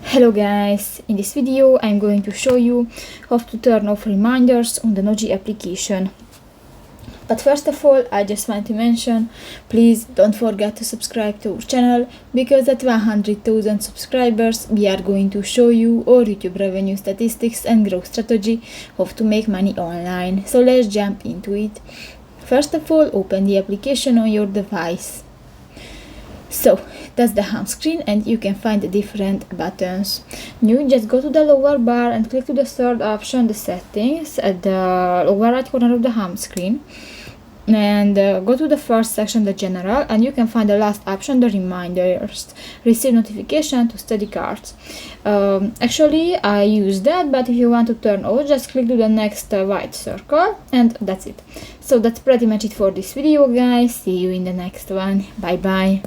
Hello guys, in this video I'm going to show you how to turn off reminders on the Noji application. But first of all, I just want to mention, please don't forget to subscribe to our channel, because at 100,000 subscribers we are going to show you our YouTube revenue statistics and growth strategy, how to make money online. So let's jump into it. First of all, open the application on your device. So that's the home screen, and you can find the different buttons. You just go to the lower bar and click to the third option, the settings, at the lower right corner of the home screen, and go to the first section, the general, and you can find the last option, the reminders, receive notification to study cards. Actually I use that, but if you want to turn off, just click to the next white circle, and that's it. So that's pretty much it for this video guys. See you in the next one. Bye bye.